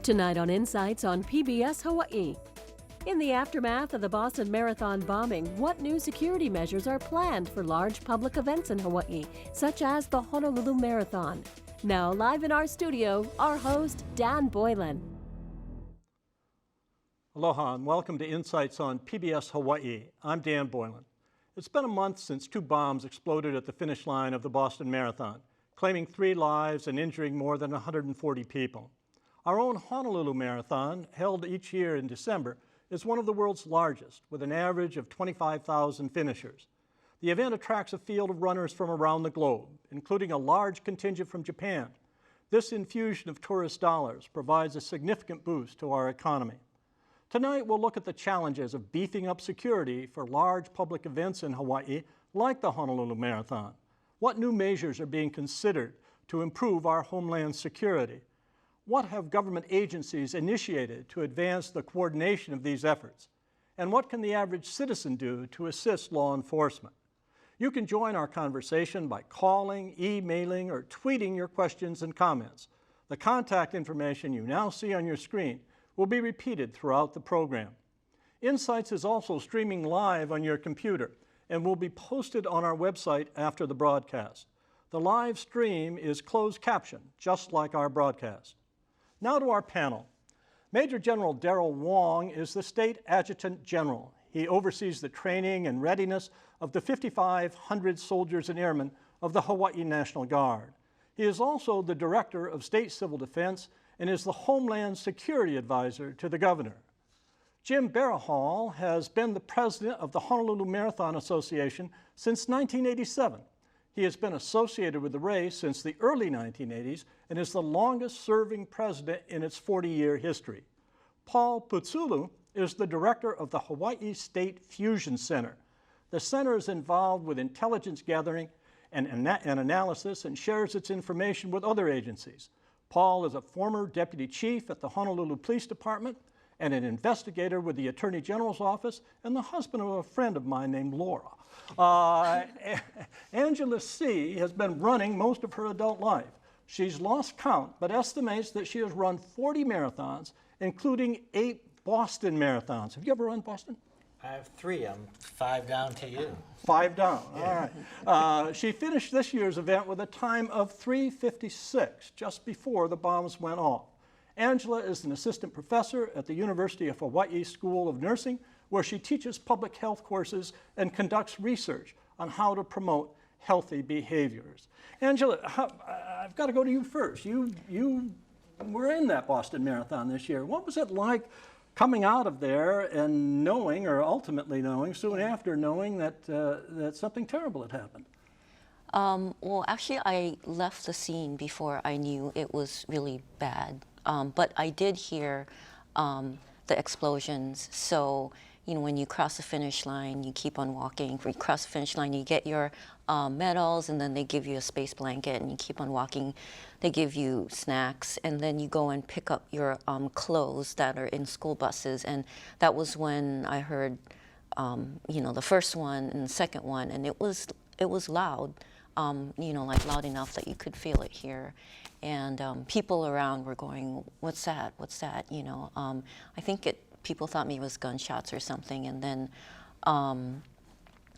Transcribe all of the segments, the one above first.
Tonight on Insights on PBS Hawaii. In the aftermath of the Boston Marathon bombing, what new security measures are planned for large public events in Hawaii, such as the Honolulu Marathon? Now, live in our studio, our host, Dan Boylan. Aloha and welcome to Insights on PBS Hawaii. I'm Dan Boylan. It's been a month since two bombs exploded at the finish line of the Boston Marathon, claiming 3 lives and injuring more than 140 people. Our own Honolulu Marathon, held each year in December, is one of the world's largest, with an average of 25,000 finishers. The event attracts a field of runners from around the globe, including a large contingent from Japan. This infusion of tourist dollars provides a significant boost to our economy. Tonight, we'll look at the challenges of beefing up security for large public events in Hawaii, like the Honolulu Marathon. What new measures are being considered to improve our homeland security? What have government agencies initiated to advance the coordination of these efforts? And what can the average citizen do to assist law enforcement? You can join our conversation by calling, emailing, or tweeting your questions and comments. The contact information you now see on your screen will be repeated throughout the program. Insights is also streaming live on your computer and will be posted on our website after the broadcast. The live stream is closed caption, just like our broadcast. Now to our panel. Major General Darryll Wong is the State Adjutant General. He oversees the training and readiness of the 5,500 soldiers and airmen of the Hawaii National Guard. He is also the Director of State Civil Defense and is the Homeland Security Advisor to the Governor. Jim Barahal has been the President of the Honolulu Marathon Association since 1987. He has been associated with the race since the early 1980s and is the longest-serving president in its 40-year history. Paul Putzulu is the director of the Hawaii State Fusion Center. The center is involved with intelligence gathering and analysis and shares its information with other agencies. Paul is a former deputy chief at the Honolulu Police Department and an investigator with the Attorney General's office and the husband of a friend of mine named Laura. Angela C. has been running most of her adult life. She's lost count, but estimates that she has run 40 marathons, including 8 Boston marathons. Have you ever run Boston? I have 3. I'm 5 down to you. 5 down, all right. She finished this year's event with a time of 3:56, just before the bombs went off. Angela is an assistant professor at the University of Hawaii School of Nursing, where she teaches public health courses and conducts research on how to promote healthy behaviors. Angela, I've got to go to you first. You were in that Boston Marathon this year. What was it like coming out of there and knowing, or ultimately knowing, soon after knowing that something terrible had happened? Well, actually, I left the scene before I knew it was really bad. But I did hear the explosions. So, you know, when you cross the finish line, you keep on walking. When you cross the finish line, you get your medals, and then they give you a space blanket, and you keep on walking. They give you snacks, and then you go and pick up your clothes that are in school buses. And that was when I heard, you know, the first one and the second one, and it was loud. You know, like loud enough that you could feel it here. And people around were going, what's that, what's that, you know. I think people thought maybe it was gunshots or something. And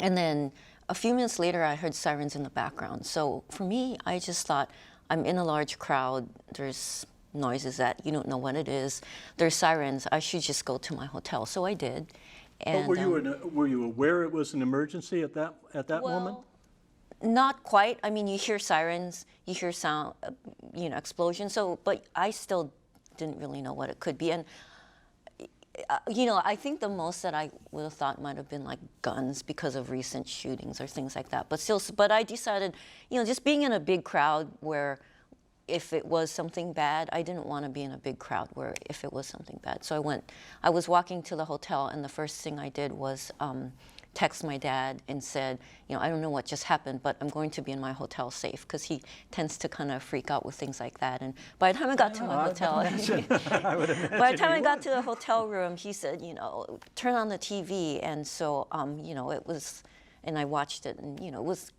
then a few minutes later, I heard sirens in the background. So for me, I just thought, I'm in a large crowd, there's noises that you don't know what it is, there's sirens, I should just go to my hotel. So I did. And, but were you aware it was an emergency at that moment? Not quite. I mean, you hear sirens, you hear sound, you know, explosions. So, but I still didn't really know what it could be. And, you know, I think the most that I would have thought might have been like guns because of recent shootings or things like that. But still, but I decided, you know, just being in a big crowd where if it was something bad, I didn't want to be in a big crowd where if it was something bad. So I was walking to the hotel, and the first thing I did was text my dad and said, you know, I don't know what just happened, but I'm going to be in my hotel safe, because he tends to kind of freak out with things like that. And by the time I got to my hotel, by the time I got to the hotel room, he said, you know, turn on the TV. And so, you know, it was, and I watched it, and, you know, it was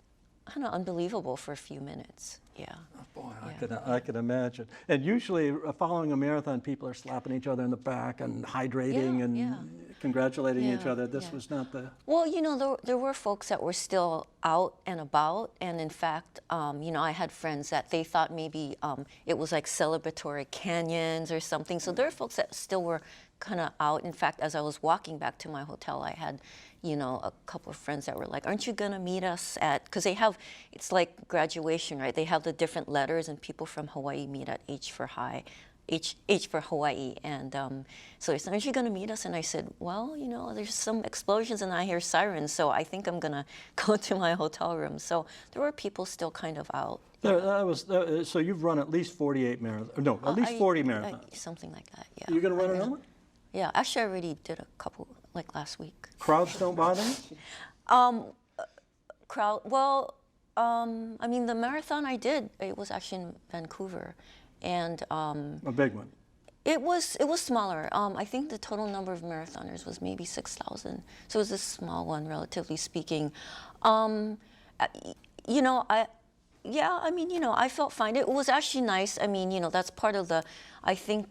kind of unbelievable for a few minutes. Yeah. Boy, Yeah. I could imagine. And usually, following a marathon, people are slapping each other in the back and hydrating Yeah, and yeah. congratulating each Yeah, other. This yeah. was not the. Well, there were folks that were still out and about, and in fact, I had friends that they thought maybe it was like celebratory canyons or something. So there are folks that still were kind of out. In fact, as I was walking back to my hotel, I had, a couple of friends that were like, "Aren't you gonna meet us at?" Because it's like graduation, right? They have the different letters, and people from Hawaii meet at H for Hawaii, and so they said, "Aren't you going to meet us?" And I said, "Well, there's some explosions and I hear sirens, so I think I'm going to go to my hotel room." So there were people still kind of out. So you've run at least 48 marathons. No, at least 40 marathons. Something like that. Yeah. You're going to run another one? Yeah, actually, I already did a couple like last week. Crowds don't bother you? The marathon I did, it was actually in Vancouver, and A big one. it was smaller. I think the total number of marathoners was maybe 6,000. So it was a small one, relatively speaking. I felt fine. It was actually nice. That's part of I think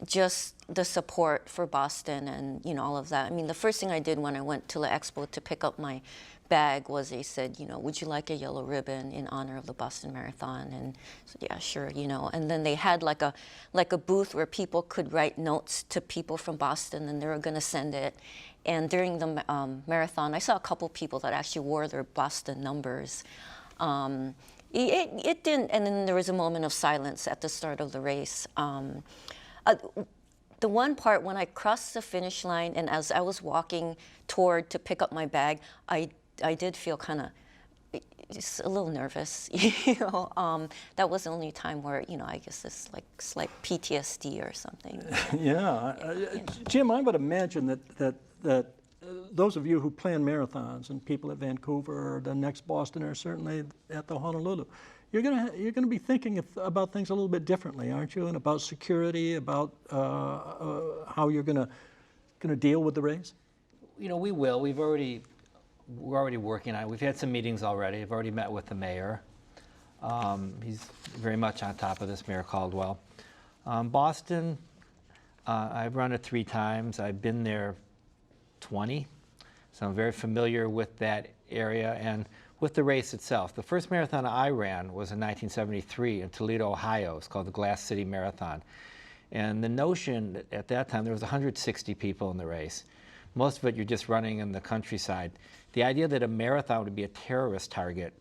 just the support for Boston and, all of that. The first thing I did when I went to the expo to pick up my bag was they said, "Would you like a yellow ribbon in honor of the Boston Marathon?" And I said, "Yeah, sure." And then they had like a booth where people could write notes to people from Boston, and they were going to send it. And during the marathon, I saw a couple people that actually wore their Boston numbers. It didn't, and then there was a moment of silence at the start of the race. The one part when I crossed the finish line, and as I was walking toward to pick up my bag, I did feel kind of just a little nervous. That was the only time where I guess it's like slight PTSD or something. Yeah, Jim, I would imagine that those of you who plan marathons and people at Vancouver or the next Boston or certainly at the Honolulu, you're gonna be thinking about things a little bit differently, aren't you? And about security, about how you're gonna deal with the race. We will. We're already working on it. We've had some meetings already. I've already met with the mayor. He's very much on top of this, Mayor Caldwell. Boston, I've run it 3 times. I've been there 20, so I'm very familiar with that area and with the race itself. The first marathon I ran was in 1973 in Toledo, Ohio. It's called the Glass City Marathon. And the notion that at that time, there was 160 people in the race. Most of it you're just running in the countryside. The idea that a marathon would be a terrorist target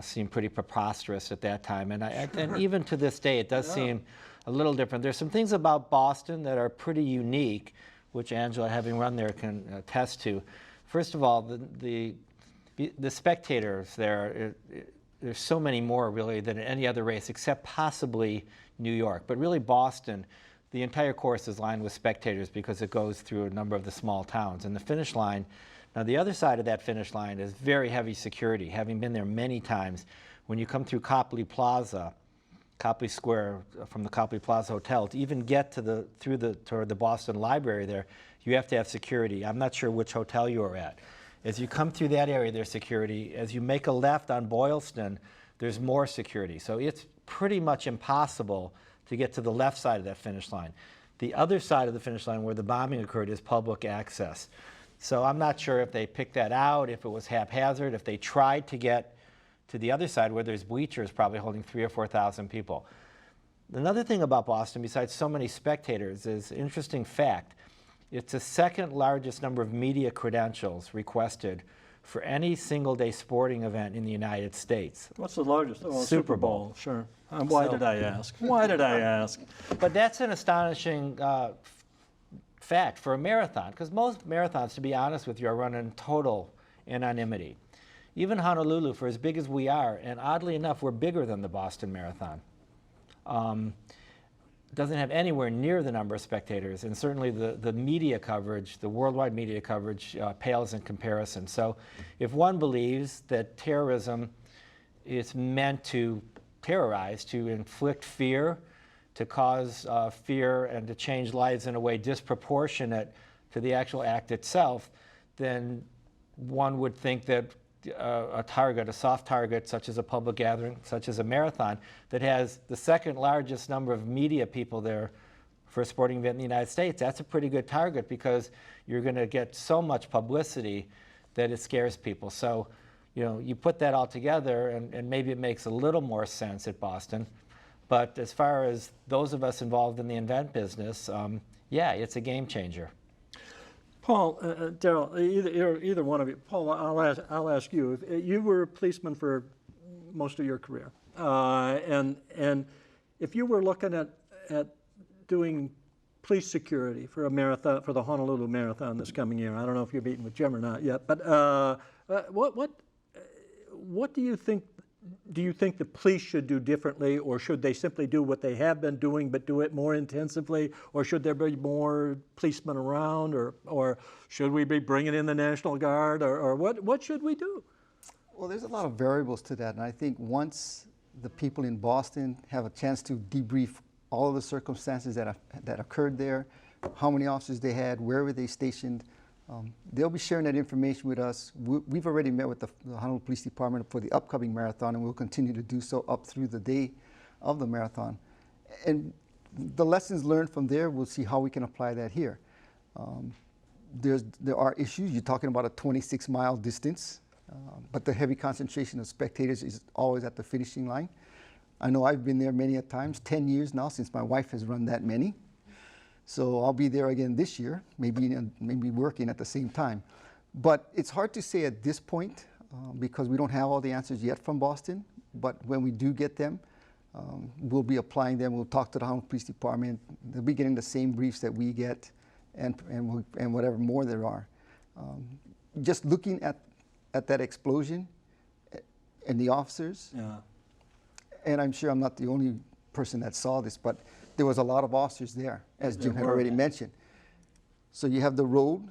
seemed pretty preposterous at that time. And even to this day, it does seem a little different. There's some things about Boston that are pretty unique, which Angela, having run there, can attest to. First of all, the spectators there, there's so many more really than any other race except possibly New York. But really Boston, the entire course is lined with spectators because it goes through a number of the small towns. And the finish line, now the other side of that finish line is very heavy security. Having been there many times, when you come through Copley Plaza, Copley Square, from the Copley Plaza Hotel, to even get toward the Boston Library there, you have to have security. I'm not sure which hotel you are at. As you come through that area, there's security. As you make a left on Boylston, there's more security. So it's pretty much impossible to get to the left side of that finish line. The other side of the finish line where the bombing occurred is public access. So I'm not sure if they picked that out, if it was haphazard, if they tried to get to the other side where there's bleachers probably holding 3,000 or 4,000 people. Another thing about Boston, besides so many spectators, is an interesting fact. It's the second largest number of media credentials requested for any single-day sporting event in the United States. What's the largest? Oh, Super Bowl. Sure. Why did I ask? Why did I ask? But that's an astonishing fact for a marathon, because most marathons, to be honest with you, are run in total anonymity. Even Honolulu, for as big as we are, and oddly enough, we're bigger than the Boston Marathon, doesn't have anywhere near the number of spectators, and certainly the media coverage, the worldwide media coverage, pales in comparison. So if one believes that terrorism is meant to terrorize, to inflict fear, to cause fear and to change lives in a way disproportionate to the actual act itself, then one would think that a target, a soft target, such as a public gathering, such as a marathon, that has the second largest number of media people there for a sporting event in the United States, that's a pretty good target because you're going to get so much publicity that it scares people. So, you know, you put that all together and maybe it makes a little more sense at Boston. But as far as those of us involved in the event business, yeah, it's a game changer. Paul, Darryll, either one of you. Paul, I'll ask you. You were a policeman for most of your career, and if you were looking at doing police security for a marathon, for the Honolulu Marathon this coming year, I don't know if you're meeting with Jim or not yet, but what do you think? Do you think the police should do differently, or should they simply do what they have been doing but do it more intensively, or should there be more policemen around, or should we be bringing in the National Guard, or what should we do? Well, there's a lot of variables to that, and I think once the people in Boston have a chance to debrief all of the circumstances that occurred there, how many officers they had, where were they stationed, they'll be sharing that information with us. We've already met with the Honolulu Police Department for the upcoming marathon, and we'll continue to do so up through the day of the marathon. And the lessons learned from there, we'll see how we can apply that here. There are issues. You're talking about a 26-mile distance, but the heavy concentration of spectators is always at the finishing line. I know I've been there many a times, 10 years now since my wife has run that many. So I'll be there again this year, maybe working at the same time. But it's hard to say at this point because we don't have all the answers yet from Boston. But when we do get them, we'll be applying them. We'll talk to the Honolulu Police Department. They'll be getting the same briefs that we get and whatever more there are. Just looking at that explosion and the officers, yeah. And I'm sure I'm not the only person that saw this, but there was a lot of officers there, as Jim had already mentioned. So you have the road,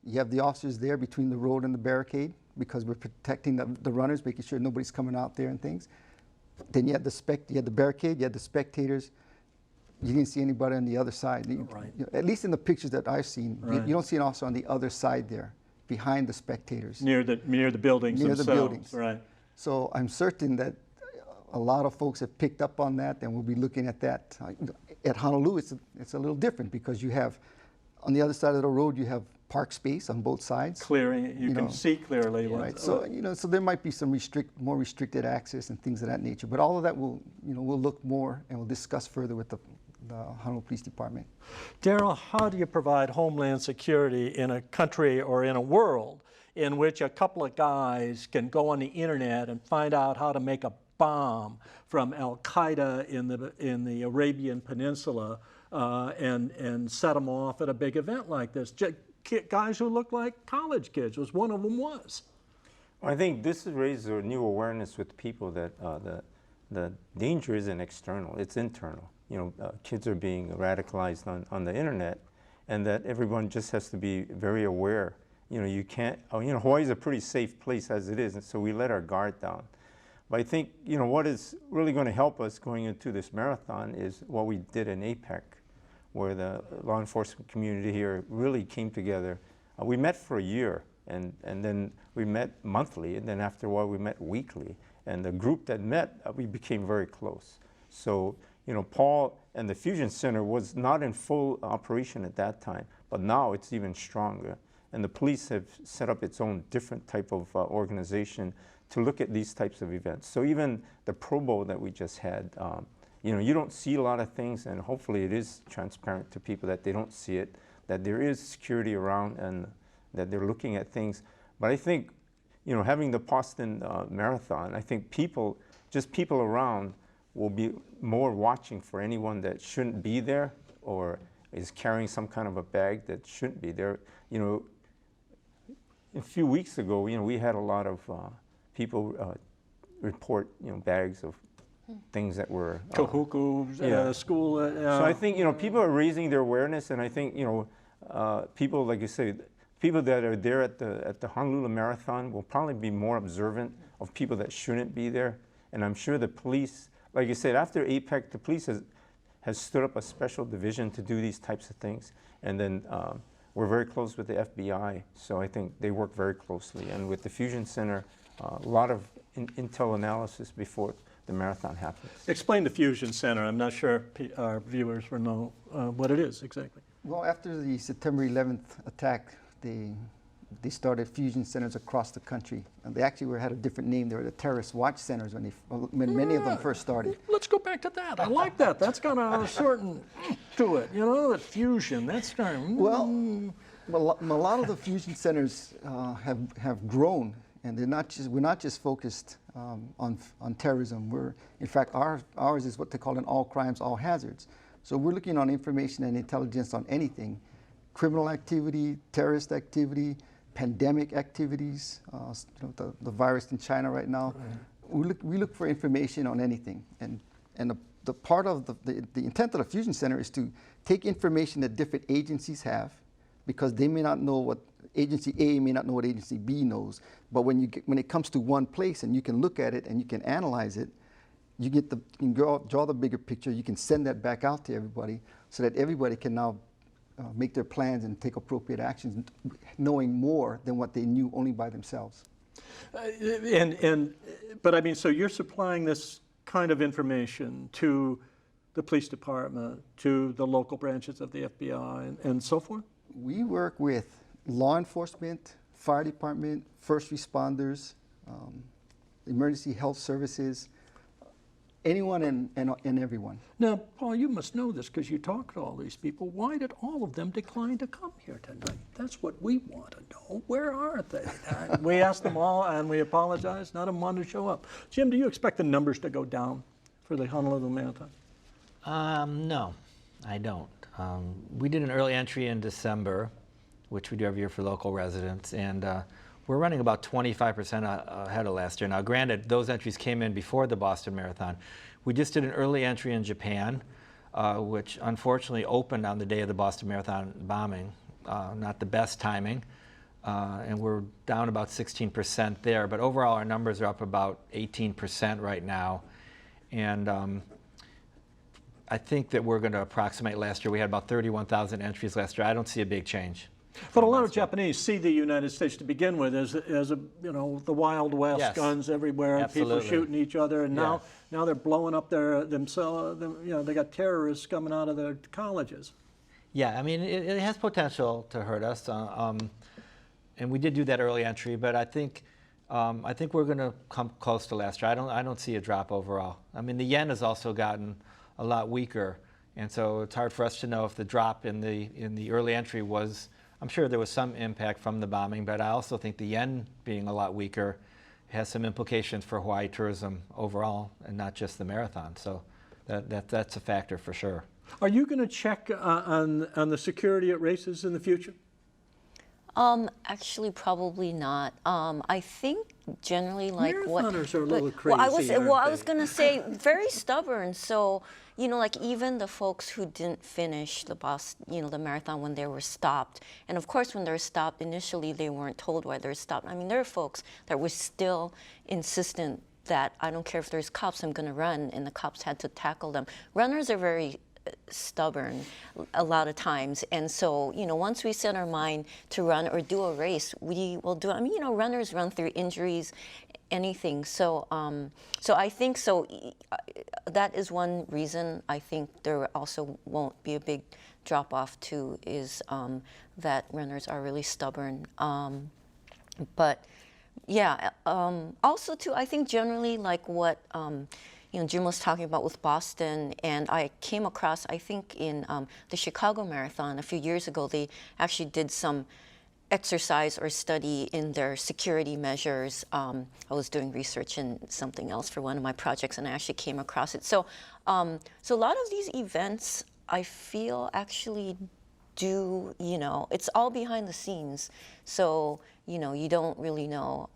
you have the officers there between the road and the barricade because we're protecting the runners, making sure nobody's coming out there and things. Then you had the barricade, you had the spectators. You didn't see anybody on the other side. Right. At least in the pictures that I've seen, right. You don't see an officer on the other side there, behind the spectators. Near the buildings themselves. Near the buildings. Right. So I'm certain that a lot of folks have picked up on that, and we'll be looking at that. At Honolulu, it's a little different because you have, on the other side of the road, you have park space on both sides. Clearing, you can see clearly. Right. So so there might be some more restricted access and things of that nature. But all of that we'll look more and we'll discuss further with the Honolulu Police Department. Darryll, how do you provide homeland security in a country or in a world in which a couple of guys can go on the internet and find out how to make a bomb from Al-Qaeda in the Arabian Peninsula and set them off at a big event like this? Guys who look like college kids, was one of them was. I think this raises a new awareness with people that the danger isn't external, it's internal. Kids are being radicalized on the internet, and that everyone just has to be very aware. You can't, Hawaii's a pretty safe place as it is, and so we let our guard down. But I think, what is really going to help us going into this marathon is what we did in APEC, where the law enforcement community here really came together. We met for a year, and then we met monthly, and then after a while we met weekly. And the group that met, we became very close. So, Paul and the Fusion Center was not in full operation at that time, but now it's even stronger. And the police have set up its own different type of organization to look at these types of events. So even the Pro Bowl that we just had, you don't see a lot of things, and hopefully it is transparent to people that they don't see it, that there is security around and that they're looking at things. But I think, having the Boston Marathon, I think people around will be more watching for anyone that shouldn't be there or is carrying some kind of a bag that shouldn't be there. A few weeks ago, we had a lot of people report, bags of things that were Kahuku, school. So I think people are raising their awareness, and I think people, like you say, people that are there at the Honolulu Marathon will probably be more observant of people that shouldn't be there. And I'm sure the police, like you said, after APEC, the police has stood up a special division to do these types of things. And then we're very close with the FBI, so I think they work very closely. And with the Fusion Center, a lot of intel analysis before the marathon happens. Explain the Fusion Center. I'm not sure our viewers will know what it is exactly. Well, after the September 11th attack, they started fusion centers across the country. And they actually had a different name. They were the terrorist watch centers when many of them first started. Let's go back to that. I like that. That's got a certain to it. You know, that fusion. That's kind of. Well, a lot of the fusion centers have grown, and we're not just focused on terrorism. In fact, ours is what they call an all crimes, all hazards. So we're looking on information and intelligence on anything, criminal activity, terrorist activity, pandemic activities, the virus in China right now. Right. We look for information on anything. And the part of the intent of the Fusion Center is to take information that different agencies have, because they may not know what agency A may not know what agency B knows. But when it comes to one place and you can look at it and you can analyze it, you can draw the bigger picture. You can send that back out to everybody so that everybody can now make their plans and take appropriate actions, knowing more than what they knew only by themselves. But I mean, so you're supplying this kind of information to the police department, to the local branches of the FBI, and so forth? We work with law enforcement, fire department, first responders, emergency health services, anyone and everyone. Now, Paul, you must know this because you talk to all these people. Why did all of them decline to come here tonight? That's what we want to know. Where are they? We asked them all, and we apologize. None of them wanted to show up. Jim, do you expect the numbers to go down for the Honolulu Marathon? No, I don't. We did an early entry in December, which we do every year for local residents, and we're running about 25% ahead of last year. Now, granted, those entries came in before the Boston Marathon. We just did an early entry in Japan, which unfortunately opened on the day of the Boston Marathon bombing. Not the best timing, and we're down about 16% there. But overall, our numbers are up about 18% right now. And I think that we're going to approximate last year. We had about 31,000 entries last year. I don't see a big change. But a lot of Japanese see the United States to begin with as a the Wild West, yes. Guns everywhere, Absolutely. People shooting each other, and Yes. now they're blowing up themselves. They got terrorists coming out of their colleges. Yeah, I mean, it has potential to hurt us, and we did do that early entry. But I think we're going to come close to last year. I don't see a drop overall. I mean, the yen has also gotten a lot weaker, and so it's hard for us to know if the drop in the early entry was. I'm sure there was some impact from the bombing, but I also think the yen being a lot weaker has some implications for Hawaii tourism overall, and not just the marathon. So that's a factor for sure. Are you going to check on the security at races in the future? Actually, probably not. I think generally, like Marathoners are a little crazy. I was going to say very stubborn. So, like even the folks who didn't finish the the marathon when they were stopped, and of course when they were stopped initially, they weren't told why they were stopped. I mean, there are folks that were still insistent that I don't care if there's cops, I'm going to run, and the cops had to tackle them. Runners are very stubborn a lot of times, and so once we set our mind to run or do a race, we will do it. I mean, runners run through injuries, anything. So I think that is one reason I think there also won't be a big drop off too, is that runners are really stubborn. But yeah, also too, I think generally like what Jim was talking about with Boston, and I came across, I think in the Chicago Marathon a few years ago, they actually did some exercise or study in their security measures. I was doing research in something else for one of my projects, and I actually came across it. So a lot of these events, I feel actually do, it's all behind the scenes. So, you don't really know,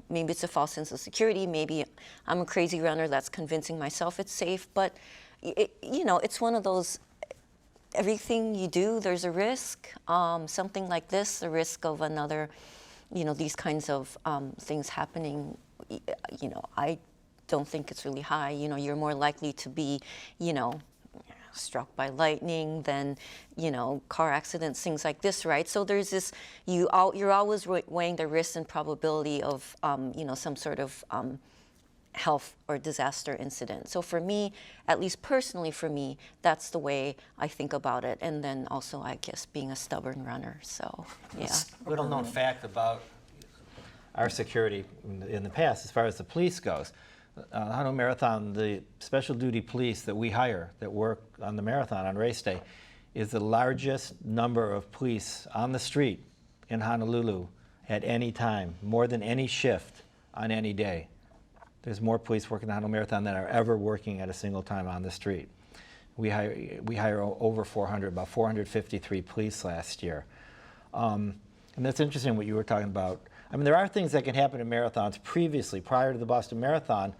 maybe it's a false sense of security. Maybe I'm a crazy runner that's convincing myself it's safe. But, it's one of those, everything you do, there's a risk. Something like this, the risk of another, these kinds of things happening, I don't think it's really high. You're more likely to be, struck by lightning, then, you know, car accidents, things like this, right? So there's this, you're always weighing the risk and probability of, you know, some sort of health or disaster incident. So for me, at least personally for me, that's the way I think about it. And then also, I guess, being a stubborn runner, so yeah. Little known fact about our security in the past, as far as the police goes. Honolulu Marathon, the special duty police that we hire that work on the marathon on race day is the largest number of police on the street in Honolulu at any time, more than any shift on any day. There's more police working on the Honolulu Marathon than are ever working at a single time on the street. We hire over 400, about 453 police last year. And that's interesting what you were talking about. I mean, there are things that can happen in marathons previously, prior to the Boston Marathon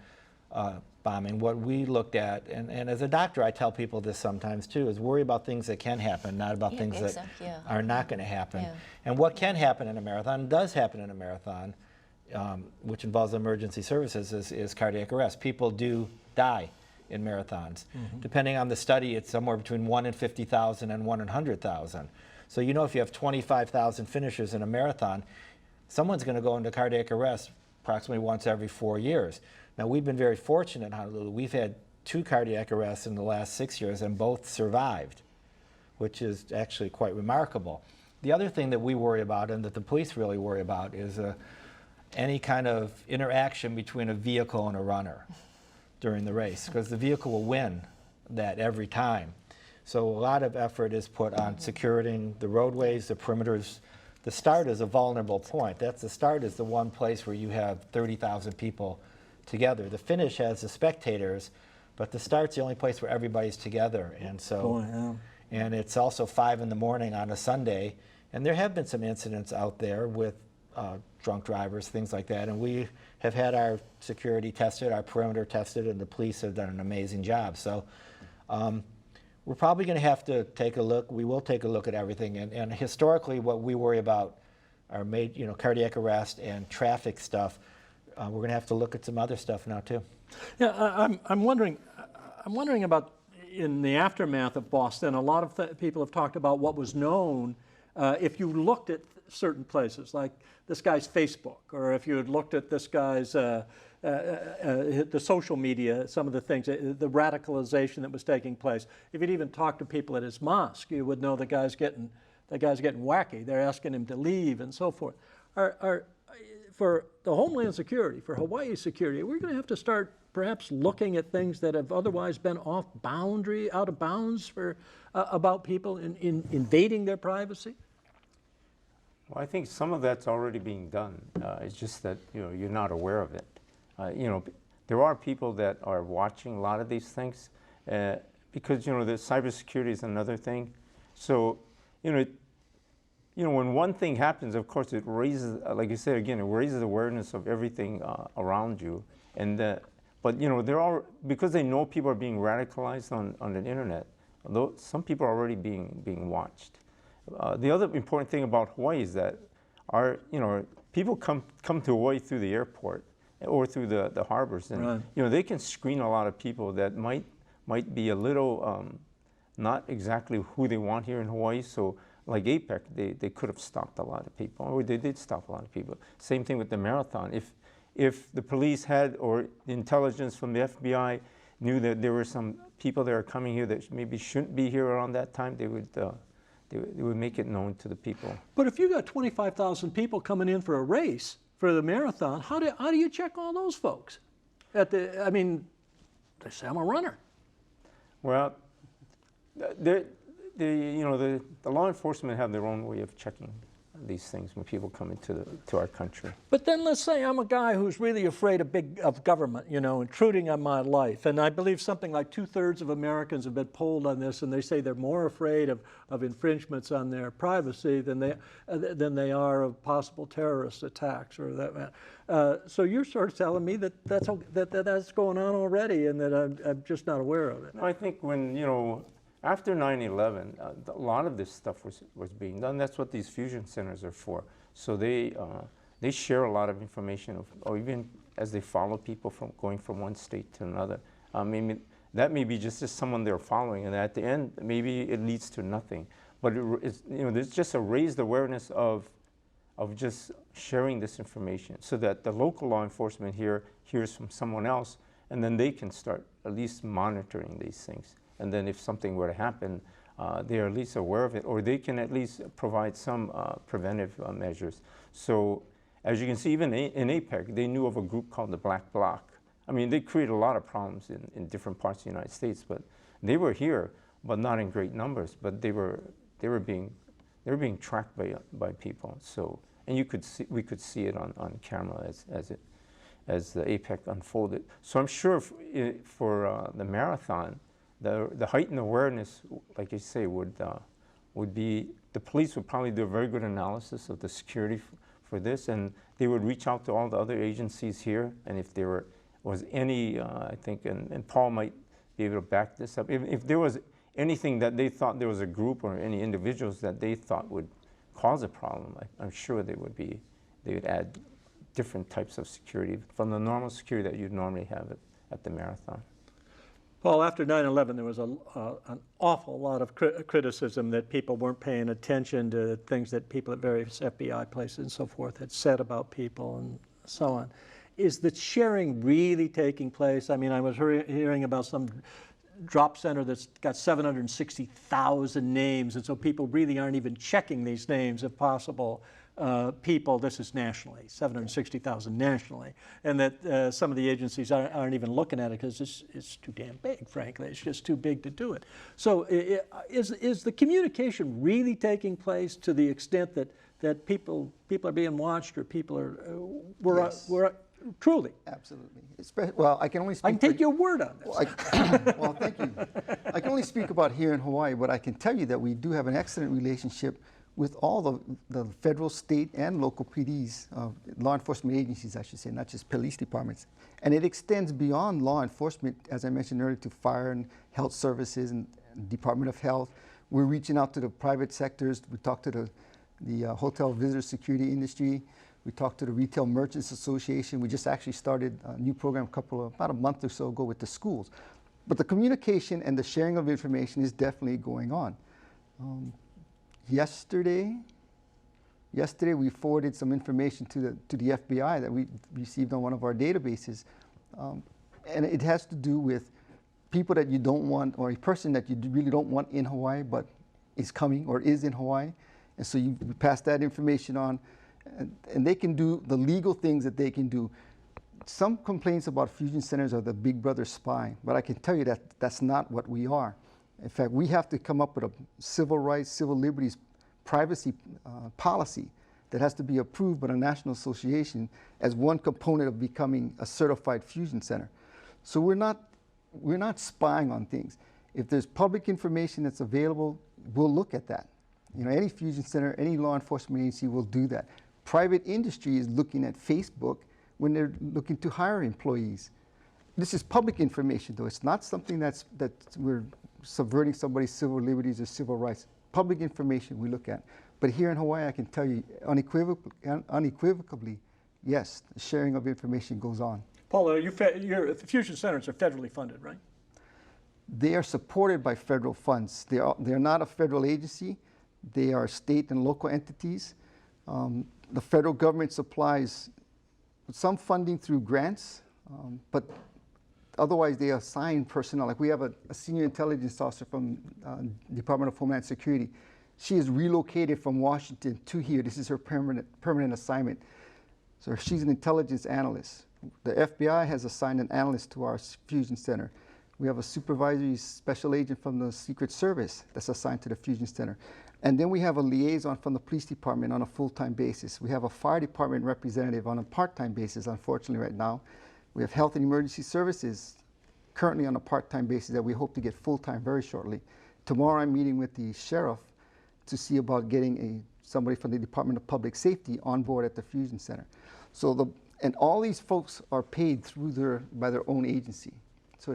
bombing. What we looked at, and as a doctor I tell people this sometimes too, is worry about things that can happen, not about things that are not going to happen. Yeah. And what can happen in a marathon, does happen in a marathon, which involves emergency services, is cardiac arrest. People do die in marathons. Mm-hmm. Depending on the study, it's somewhere between 1 in 50,000 and 1 in 100,000. So you know, if you have 25,000 finishers in a marathon, someone's going to go into cardiac arrest approximately once every 4 years. Now, we've been very fortunate in Honolulu. We've had 2 cardiac arrests in the last 6 years, and both survived, which is actually quite remarkable. The other thing that we worry about, and that the police really worry about, is any kind of interaction between a vehicle and a runner during the race, because the vehicle will win that every time. So a lot of effort is put on securing the roadways, the perimeters. The start is a vulnerable point. The start is the one place where you have 30,000 people together. The finish has the spectators, but the start's the only place where everybody's together. And so, and it's also 5 in the morning on a Sunday, and there have been some incidents out there with drunk drivers, things like that, and we have had our security tested, our perimeter tested, and the police have done an amazing job. So we're probably going to have to take a look. We will take a look at everything, and historically, what we worry about are cardiac arrest and traffic stuff. We're going to have to look at some other stuff now too. Yeah, I'm wondering about, in the aftermath of Boston, a lot of people have talked about what was known if you looked at certain places, like this guy's Facebook, or if you had looked at this guy's the social media, some of the things, the radicalization that was taking place. If you'd even talked to people at his mosque, you would know the guy's getting wacky. They're asking him to leave and so forth. For the Homeland Security, for Hawaii security, we're going to have to start perhaps looking at things that have otherwise been out of bounds for about people in invading their privacy. Well, I think some of that's already being done. It's just that you're not aware of it. There are people that are watching a lot of these things because the cybersecurity is another thing. So when one thing happens, of course, it raises, like you said again, it raises awareness of everything around you. And but there are, because they know people are being radicalized on the internet. Although some people are already being watched. The other important thing about Hawaii is that people come to Hawaii through the airport or through the harbors, and they can screen a lot of people that might be a little not exactly who they want here in Hawaii. So like APEC, they could have stopped a lot of people, or they did stop a lot of people. Same thing with the marathon. If the police had, or the intelligence from the FBI knew that there were some people that are coming here that maybe shouldn't be here around that time, they would make it known to the people. But if you got 25,000 people coming in for a race, for the marathon, how do you check all those folks? They say I'm a runner. Well, the law enforcement have their own way of checking these things when people come into our country. But then let's say I'm a guy who's really afraid of government, intruding on my life. And I believe something like 2/3 of Americans have been polled on this, and they say they're more afraid of infringements on their privacy than they are of possible terrorist attacks or that. So you're sort of telling me that's going on already, and that I'm just not aware of it. I think when after 9/11, a lot of this stuff was being done. That's what these fusion centers are for. So they share a lot of information, or even as they follow people going from one state to another. that may be just someone they're following, and at the end, maybe it leads to nothing. But it's, there's just a raised awareness of just sharing this information so that the local law enforcement here hears from someone else, and then they can start at least monitoring these things. And then if something were to happen, they're at least aware of it, or they can at least provide some preventive measures. So as you can see, even in APEC, they knew of a group called the Black Bloc. I mean, they created a lot of problems in different parts of the United States, but they were here, but not in great numbers. But they were being tracked by people. So, and we could see it on camera as the APEC unfolded. So I'm sure for the marathon, the heightened awareness, like you say, would be, the police would probably do a very good analysis of the security for this, and they would reach out to all the other agencies here, and if there was any, I think, and Paul might be able to back this up, if there was anything that they thought there was a group or any individuals that they thought would cause a problem, I'm sure they would add different types of security from the normal security that you'd normally have at the marathon. Paul, after 9/11, there was an awful lot of criticism that people weren't paying attention to things that people at various FBI places and so forth had said about people and so on. Is the sharing really taking place? I mean, I was hearing about some drop center that's got 760,000 names, and so people really aren't even checking these names if possible. People, this is nationally, 760,000 nationally, and that some of the agencies aren't even looking at it because it's too damn big, frankly. It's just too big to do it. So is the communication really taking place to the extent that people are being watched, or people are, we're truly? Absolutely. Well, I can only speak. I can take your word on this. Well, thank you. I can only speak about here in Hawaii, but I can tell you that we do have an excellent relationship with all the federal, state, and local PDs, law enforcement agencies, I should say, not just police departments. And it extends beyond law enforcement, as I mentioned earlier, to fire and health services and Department of Health. We're reaching out to the private sectors. We talk to the hotel visitor security industry. We talked to the Retail Merchants Association. We just actually started a new program about a month or so ago with the schools. But the communication and the sharing of information is definitely going on. Yesterday we forwarded some information to the FBI that we received on one of our databases, and it has to do with people that you don't want, or a person that you really don't want in Hawaii but is coming or is in Hawaii, and so you pass that information on, and they can do the legal things that they can do. Some complaints about fusion centers are the big brother spy, but I can tell you that that's not what we are. In fact, we have to come up with a civil rights, civil liberties, privacy policy that has to be approved by the National Association as one component of becoming a certified fusion center. So we're not spying on things. If there's public information that's available, we'll look at that. You know, any fusion center, any law enforcement agency will do that. Private industry is looking at Facebook when they're looking to hire employees. This is public information, though. It's not something that we're subverting somebody's civil liberties or civil rights. Public information we look at. But here in Hawaii, I can tell you unequivocally, yes, the sharing of information goes on. Paul, your fusion centers are federally funded, right? They are supported by federal funds. They're not a federal agency. They are state and local entities. The federal government supplies some funding through grants, but otherwise they assign personnel. Like we have a senior intelligence officer from Department of Homeland Security. She is relocated from Washington to here. This is her permanent assignment. So she's an intelligence analyst. The FBI has assigned an analyst to our fusion center. We have a supervisory special agent from the Secret Service that's assigned to the fusion center. And then we have a liaison from the police department on a full-time basis. We have a fire department representative on a part-time basis, unfortunately, right now. We have health and emergency services currently on a part-time basis that we hope to get full-time very shortly. Tomorrow I'm meeting with the sheriff to see about getting somebody from the Department of Public Safety on board at the fusion center. So and all these folks are paid by their own agency. So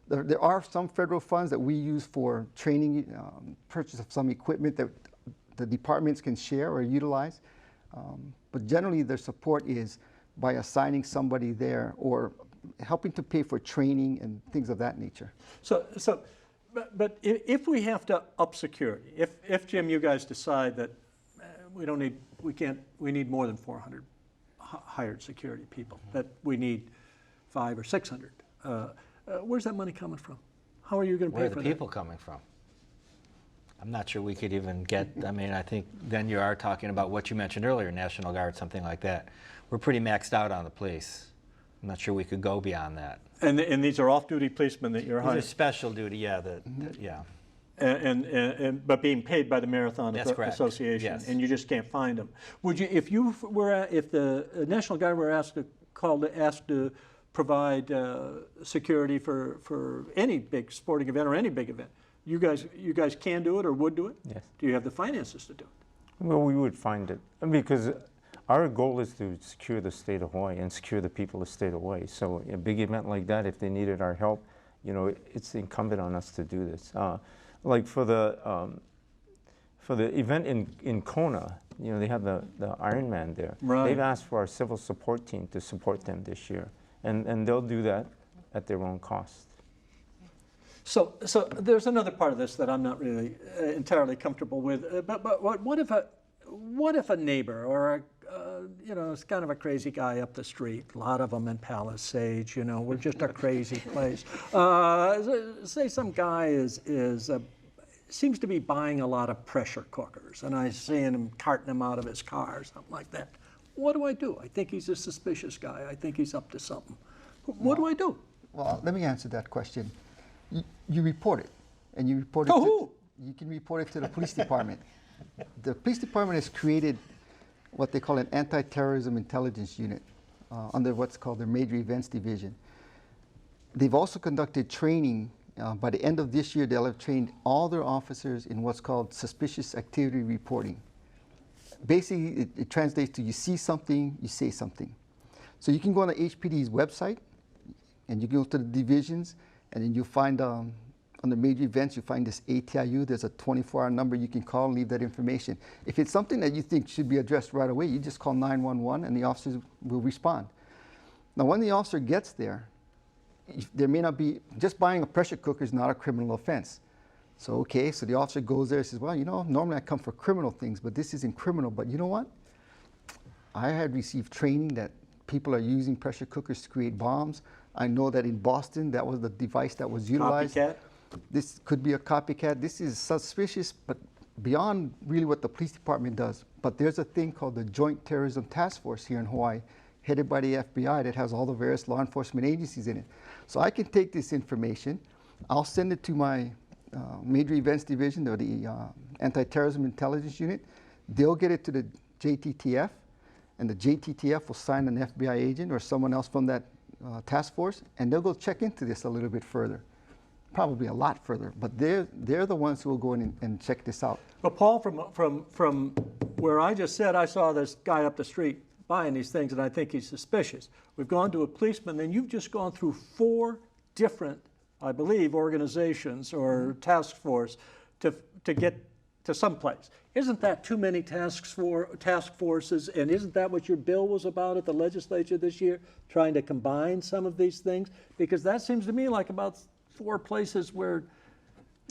there are some federal funds that we use for training, purchase of some equipment that the departments can share or utilize. But generally their support is by assigning somebody there or helping to pay for training and things of that nature. But if we have to up security, if Jim, you guys decide that we need more than 400 hired security people, that we need 500 or 600, where's that money coming from? How are you going to pay Where are for the that? people coming from? I'm not sure we could even get, I mean, I think then you are talking about what you mentioned earlier, National Guard, something like that. We're pretty maxed out on the police. I'm not sure we could go beyond that. And these are off-duty policemen that you're These are hiring, special duty, yeah, yeah. but being paid by the Marathon That's correct, Association, yes. and you just can't find them. Would you, if the National Guard were asked to provide security for any big sporting event or any big event, you guys can do it or would do it? Yes. Do you have the finances to do it? Well, we would find it because our goal is to secure the state of Hawaii and secure the people of the state of Hawaii. So a big event like that, if they needed our help, you know, it's incumbent on us to do this. Like for the event in Kona, you know, they have the Ironman there. Right. They've asked for our civil support team to support them this year, and they'll do that at their own cost. So there's another part of this that I'm not really entirely comfortable with. But what if a neighbor or you know, it's kind of a crazy guy up the street. A lot of them in Palisades. You know, we're just a crazy place. Say some guy seems to be buying a lot of pressure cookers, and I see him carting them out of his car or something like that. What do I do? I think he's a suspicious guy. I think he's up to something. What do I do? Well, let me answer that question. You report it, and you report To it who? You can report it to the police department. The police department has created what they call an anti-terrorism intelligence unit under what's called their major events division. They've also conducted training. By the end of this year, they'll have trained all their officers in what's called suspicious activity reporting. Basically, it translates to you see something, you say something. So you can go on the HPD's website, and you go to the divisions, and then you find on the major events, you find this ATIU. There's a 24-hour number you can call and leave that information. If it's something that you think should be addressed right away, you just call 911 and the officers will respond. Now, when the officer gets there, there may not be, just buying a pressure cooker is not a criminal offense. So, okay, so the officer goes there and says, well, you know, normally I come for criminal things, but this isn't criminal. But you know what? I had received training that people are using pressure cookers to create bombs. I know that in Boston, that was the device that was utilized. Copycat? This could be a copycat. This is suspicious, but beyond really what the police department does. But there's a thing called the Joint Terrorism Task Force here in Hawaii, headed by the FBI, that has all the various law enforcement agencies in it. So I can take this information, I'll send it to my major events division, or the anti-terrorism intelligence unit. They'll get it to the JTTF, and the JTTF will sign an FBI agent or someone else from that task force, and they'll go check into this a little bit further, probably a lot further. But they're the ones who will go in and check this out. But Paul, from where I just said, I saw this guy up the street buying these things, and I think he's suspicious. We've gone to a policeman, then you've just gone through 4 different, I believe, organizations or task force to get to someplace. Isn't that too many task forces, and isn't that what your bill was about at the legislature this year, trying to combine some of these things? Because that seems to me like about 4 places where,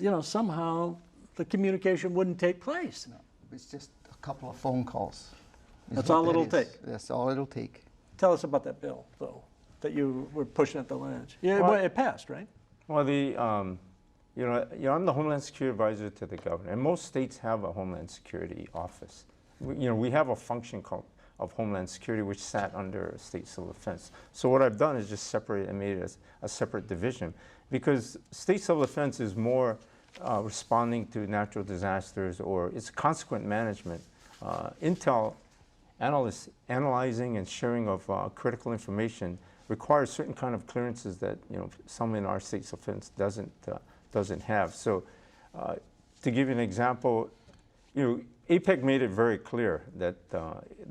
you know, somehow the communication wouldn't take place. No, it's just a couple of phone calls. That's all it'll take. That's all it'll take. Tell us about that bill, though, that you were pushing at the ledge. Yeah, well, it passed, right? Well, you know, I'm the Homeland Security Advisor to the governor, and most states have a Homeland Security office. We have a function called of Homeland Security, which sat under state civil defense. So what I've done is just separate and made it as a separate division, because state civil defense is more responding to natural disasters, or it's consequent management. Intel analyzing and sharing of critical information requires certain kind of clearances that, you know, some in our state civil defense doesn't have. So to give you an example, you know, APEC made it very clear that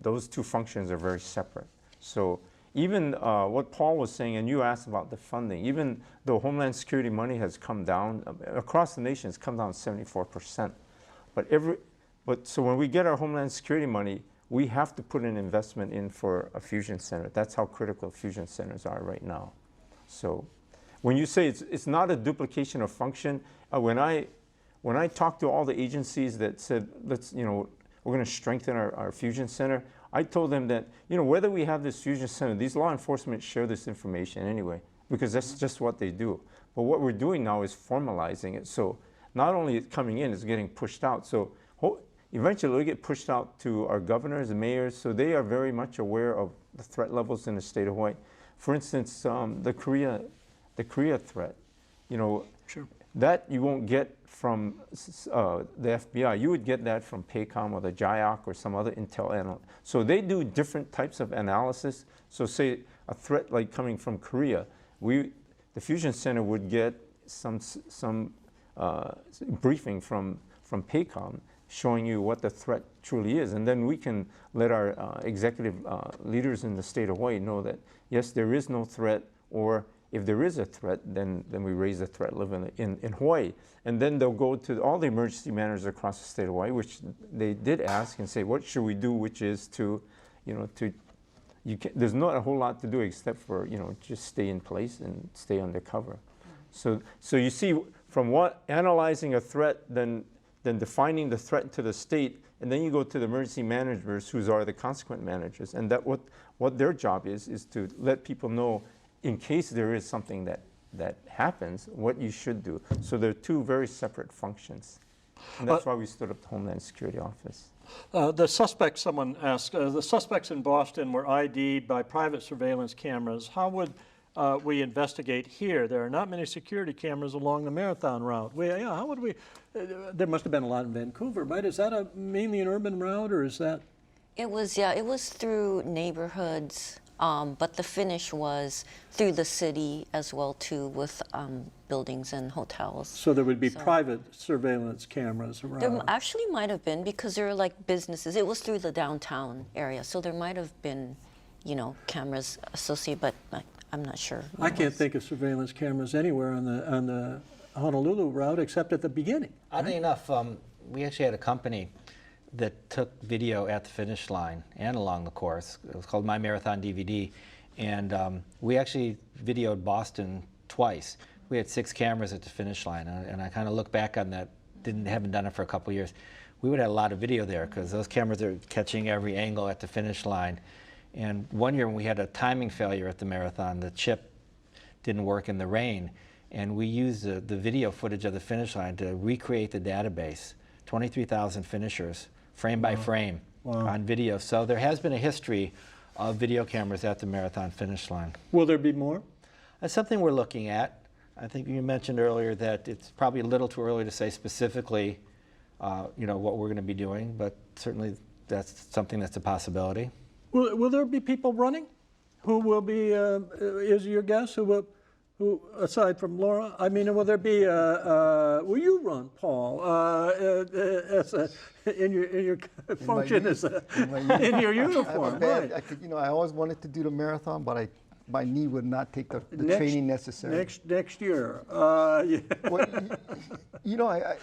those 2 functions are very separate. So even what Paul was saying, and you asked about the funding, even though Homeland Security money has come down, across the nation it's come down 74%. But so when we get our Homeland Security money, we have to put an investment in for a fusion center. That's how critical fusion centers are right now. So when you say it's not a duplication of function, when I talked to all the agencies that said, let's, you know, we're going to strengthen our fusion center, I told them that, you know, whether we have this fusion center, these law enforcement share this information anyway, because that's just what they do. But what we're doing now is formalizing it. So not only it's coming in, it's getting pushed out. So eventually it'll get pushed out to our governors and mayors, so they are very much aware of the threat levels in the state of Hawaii. For instance, the Korea threat, you know, Sure. that you won't get from the FBI. You would get that from PACOM or the JIOC or some other intel analyst. So they do different types of analysis. So say a threat like coming from Korea, the Fusion Center would get some briefing from PACOM showing you what the threat truly is. And then we can let our executive leaders in the state of Hawaii know that, yes, there is no threat, or if there is a threat, then we raise the threat level in Hawaii. And then they'll go to all the emergency managers across the state of Hawaii, which they did ask and say, what should we do, which is to, you know, there's not a whole lot to do except for, you know, just stay in place and stay undercover. So you see, from analyzing a threat, then defining the threat to the state, and then you go to the emergency managers, who are the consequent managers, and that what their job is to let people know, in case there is something that happens, what you should do. So they're two very separate functions. And that's why we stood up the Homeland Security Office. The suspects, someone asked, the suspects in Boston were ID'd by private surveillance cameras. How would we investigate here? There are not many security cameras along the marathon route. How would we? There must have been a lot in Vancouver, right? Is that mainly an urban route, or is that? It was through neighborhoods, but the finish was through the city as well too, with buildings and hotels. So there would be private surveillance cameras around. There actually might have been, because there are like businesses. It was through the downtown area, so there might have been, you know, cameras associated, but I'm not sure. I can't think of surveillance cameras anywhere on the Honolulu route except at the beginning. Oddly enough, we actually had a company that took video at the finish line and along the course. It was called My Marathon DVD, and we actually videoed Boston twice. We had 6 cameras at the finish line, and I kind of look back on that. Haven't done it for a couple of years. We would have a lot of video there because those cameras are catching every angle at the finish line. And one year when we had a timing failure at the marathon, the chip didn't work in the rain, and we used the video footage of the finish line to recreate the database, 23,000 finishers, frame by frame, on video. So there has been a history of video cameras at the marathon finish line. Will there be more? That's something we're looking at. I think you mentioned earlier that it's probably a little too early to say specifically, you know, what we're going to be doing, but certainly that's something that's a possibility. Will there be people running? Who will be? Is your guess who aside from Laura? I mean, will there be? Will you run, Paul? In your function in your uniform, right? I always wanted to do the marathon, but my knee would not take the training necessary. Next year. Yeah. Well, I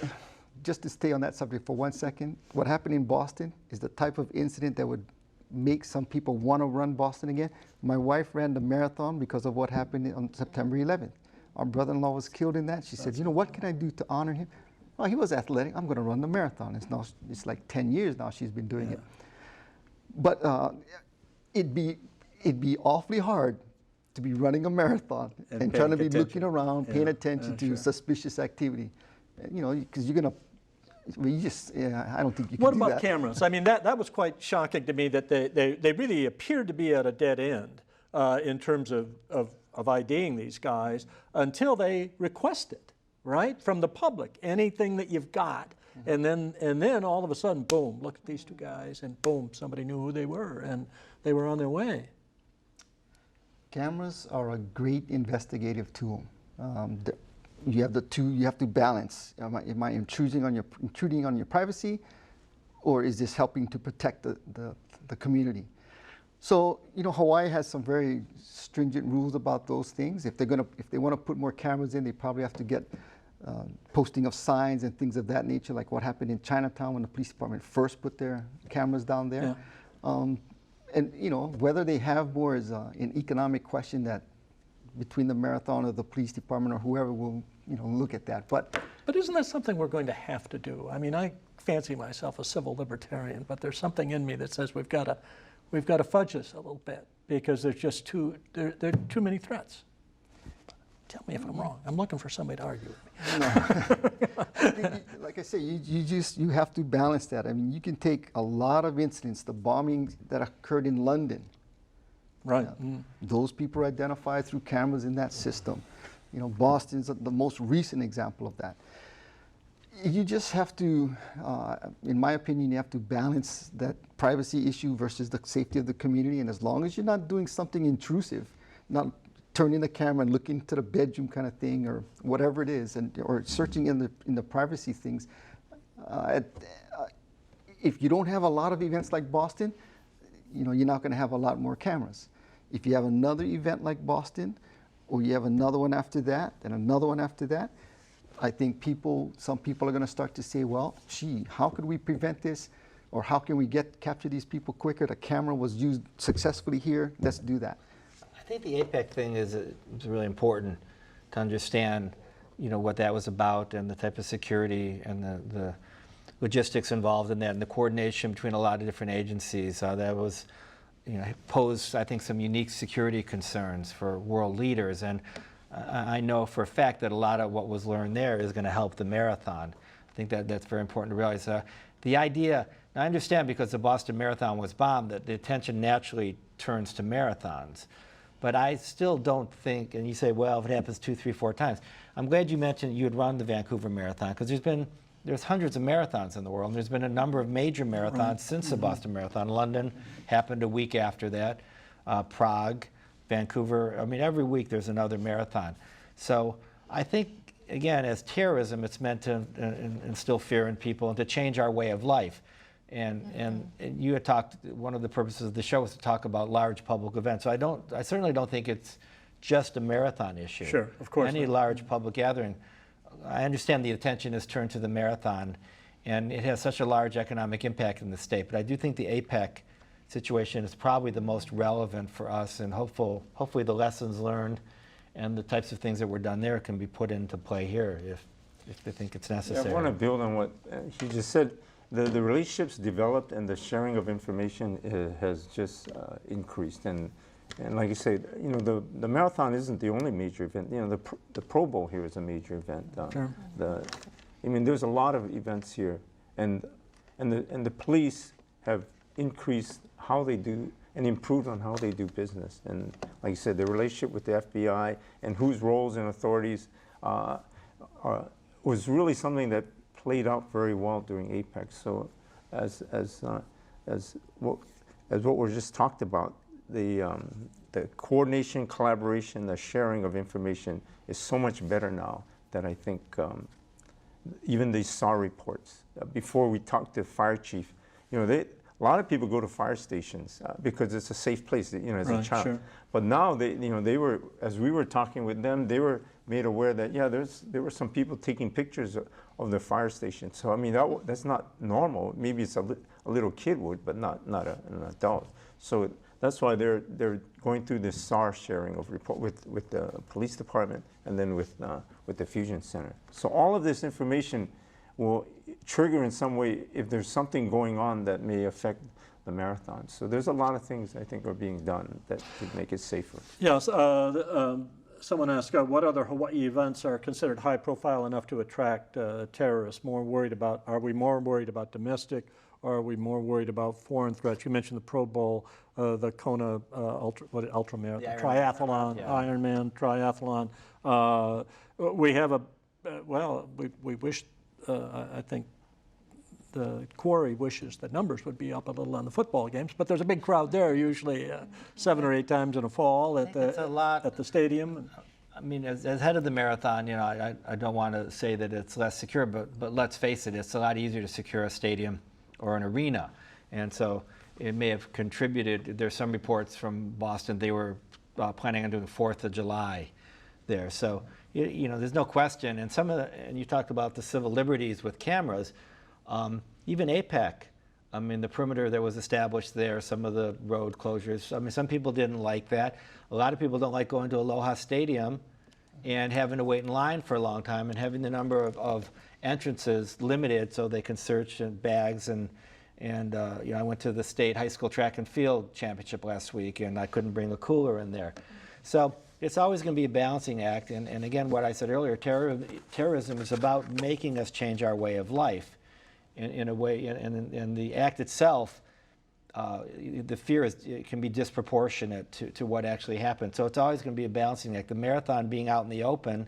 just to stay on that subject for 1 second, what happened in Boston is the type of incident that would make some people want to run Boston again. My wife ran the marathon because of what happened on September 11th. Our brother-in-law was killed in that. She said, what can I do to honor him? Well, he was athletic. I'm going to run the marathon. It's like 10 years now she's been doing it. But it'd be awfully hard to be running a marathon and trying to be looking around, paying attention to suspicious activity. Because you're going to, I don't think you can do that. What about cameras? I mean, that was quite shocking to me that they really appeared to be at a dead end in terms of IDing these guys until they requested, right, from the public, anything that you've got. And then all of a sudden, boom, look at these 2 guys, and boom, somebody knew who they were, and they were on their way. Cameras are a great investigative tool. You have to balance. Am I intruding on your privacy, or is this helping to protect the community? So Hawaii has some very stringent rules about those things. If they want to put more cameras in, they probably have to get posting of signs and things of that nature, like what happened in Chinatown when the police department first put their cameras down there. Yeah. And whether they have more is an economic question that between the marathon or the police department or whoever will, look at that. But isn't that something we're going to have to do? I mean, I fancy myself a civil libertarian, but there's something in me that says we've got to fudge this a little bit because there's just there are too many threats. Tell me if I'm wrong. I'm looking for somebody to argue with me. like I say, you have to balance that. I mean, you can take a lot of incidents, the bombings that occurred in London. Right. Those people are identified through cameras in that system. Boston's the most recent example of that. You just have to, in my opinion, you have to balance that privacy issue versus the safety of the community. And as long as you're not doing something intrusive, not turning the camera and looking to the bedroom kind of thing or whatever it is, or searching in the privacy things, if you don't have a lot of events like Boston, you're not going to have a lot more cameras. If you have another event like Boston, or you have another one after that, and another one after that, I think some people are going to start to say, well, gee, how could we prevent this? Or how can we capture these people quicker? The camera was used successfully here. Let's do that. I think the APEC thing is really important to understand, what that was about and the type of security and the logistics involved in that and the coordination between a lot of different agencies. That was, posed, I think, some unique security concerns for world leaders. And I know for a fact that a lot of what was learned there is going to help the marathon. I think that's very important to realize. The idea, now I understand because the Boston Marathon was bombed that the attention naturally turns to marathons. But I still don't think, and you say, well, if it happens 2, 3, 4 times. I'm glad you mentioned you had run the Vancouver Marathon because there's hundreds of marathons in the world, and there's been a number of major marathons since the Boston Marathon. London happened a week after that, Prague, Vancouver. I mean, every week there's another marathon. So I think, again, as terrorism, it's meant to instill fear in people and to change our way of life. And you had talked, one of the purposes of the show was to talk about large public events. So I certainly don't think it's just a marathon issue. Sure, of course. Any large public gathering. I understand the attention is turned to the marathon, and it has such a large economic impact in the state. But I do think the APEC situation is probably the most relevant for us, and hopefully the lessons learned and the types of things that were done there can be put into play here if they think it's necessary. I want to build on what he just said. The relationships developed and the sharing of information has just increased. And like you say, the marathon isn't the only major event. The Pro Bowl here is a major event. Sure. There's a lot of events here, and the police have increased how they do and improved on how they do business. And like you said, the relationship with the FBI and whose roles and authorities was really something that played out very well during APEC. So as what was just talked about, the coordination, collaboration, the sharing of information is so much better now that I think even these SAR reports, before we talked to the fire chief, a lot of people go to fire stations because it's a safe place, as a child. Sure. But now they were, as we were talking with them, they were made aware that there were some people taking pictures of the fire station. So I mean that's not normal. Maybe it's a little kid would, but not an adult. So that's why they're going through this SAR sharing of report with the police department and then with the Fusion Center. So all of this information will trigger in some way if there's something going on that may affect the marathon. So there's a lot of things I think are being done that could make it safer. Yes. Someone asked, what other Hawaii events are considered high profile enough to attract terrorists? Are we more worried about domestic, or are we more worried about foreign threats? You mentioned the Pro Bowl, the Kona ultramarathon, triathlon, yeah. Ironman, triathlon. We have we wish, I think the quarry wishes that numbers would be up a little on the football games, but there's a big crowd there, usually 7 or 8 times in a fall at the stadium. I mean, as head of the marathon, I don't want to say that it's less secure, but let's face it, it's a lot easier to secure a stadium or an arena. And so it may have contributed. There's some reports from Boston, they were planning on doing 4th of July there. So, there's no question. And you talked about the civil liberties with cameras. Even APEC I mean, the perimeter that was established there, some of the road closures, I mean, some people didn't like that. A lot of people don't like going to Aloha Stadium and having to wait in line for a long time and having the number of entrances limited so they can search bags and you know, I went to the state high school track and field championship last week and I couldn't bring a cooler in there. So it's always going to be a balancing act. And again, what I said earlier, terrorism is about making us change our way of life in a way, and the act itself, the fear it can be disproportionate to what actually happened. So it's always going to be a balancing act. The marathon being out in the open,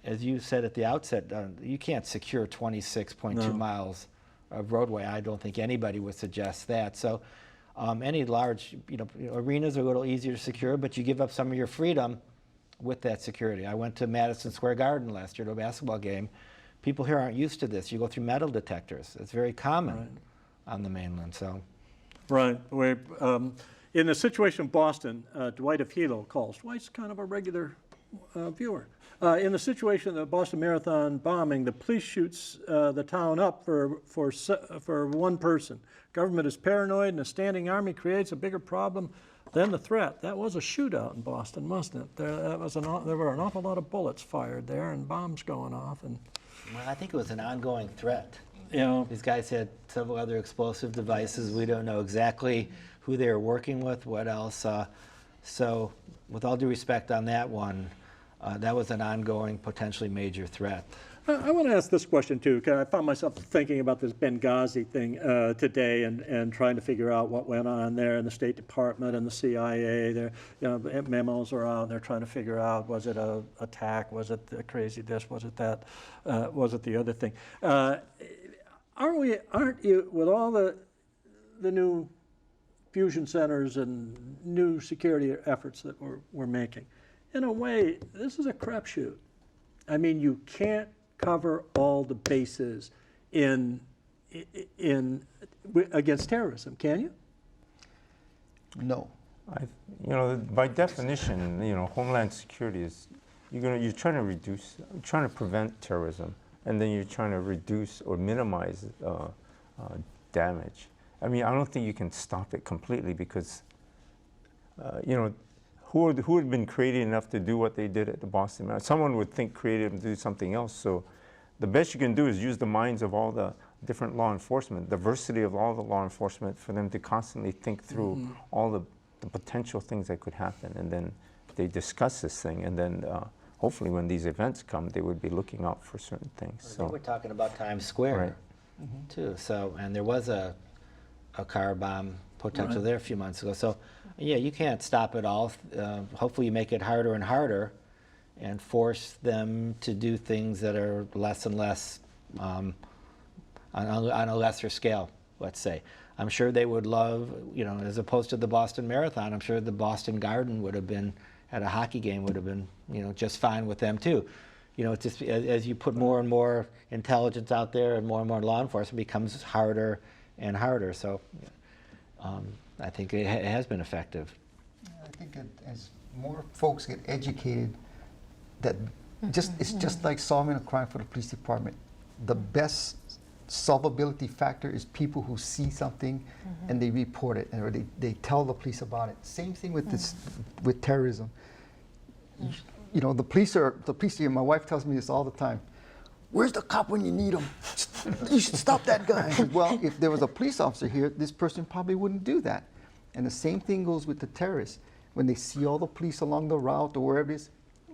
as you said at the outset, you can't secure 26.2 miles of roadway. I don't think anybody would suggest that. So any large, arenas are a little easier to secure, but you give up some of your freedom with that security. I went to Madison Square Garden last year to a basketball game. People here aren't used to this. You go through metal detectors. It's very common on the mainland. So, right. In the situation in Boston, Dwight of Hilo calls. Dwight's kind of a regular viewer. In the situation of the Boston Marathon bombing, the police shoots the town up for one person. Government is paranoid, and a standing army creates a bigger problem than the threat. That was a shootout in Boston, wasn't it? There were an awful lot of bullets fired there and bombs going off. And well, I think it was an ongoing threat. Yeah. These guys had several other explosive devices. We don't know exactly who they were working with, what else. So with all due respect on that one, that was an ongoing, potentially major threat. I want to ask this question too, because I found myself thinking about this Benghazi thing today and trying to figure out what went on there in the State Department and the CIA. Their memos are out and they're trying to figure out, was it an attack, was it a crazy this, was it that, was it the other thing? Aren't you, with all the new fusion centers and new security efforts that we're making, in a way, this is a crapshoot. I mean, you can't cover all the bases against terrorism, can you? No. By definition, Homeland Security is you're trying to prevent terrorism, and then you're trying to reduce or minimize damage. I mean, I don't think you can stop it completely because, who had been creative enough to do what they did at the Boston Marathon? Someone would think creative and do something else. So the best you can do is use the minds of all the different law enforcement, diversity of all the law enforcement, for them to constantly think through all the potential things that could happen. And then they discuss this thing. And then hopefully when these events come, they would be looking out for certain things. So we're talking about Times Square, too. So, and there was a car bomb potential there a few months ago. So, yeah, you can't stop it all. Hopefully you make it harder and harder and force them to do things that are less and less on a lesser scale, let's say. I'm sure they would love, as opposed to the Boston Marathon, I'm sure the Boston Garden would have been, at a hockey game, would have been, just fine with them too. Just as you put more and more intelligence out there and more law enforcement, it becomes harder and harder. So I think it has been effective. I think as more folks get educated, that it's just like solving a crime for the police department. The best solvability factor is people who see something and they report it, or they tell the police about it. Same thing with with terrorism. The police here. My wife tells me this all the time. Where's the cop when you need him? You should stop that guy. Well, if there was a police officer here, this person probably wouldn't do that. And the same thing goes with the terrorists. When they see all the police along the route or wherever it is,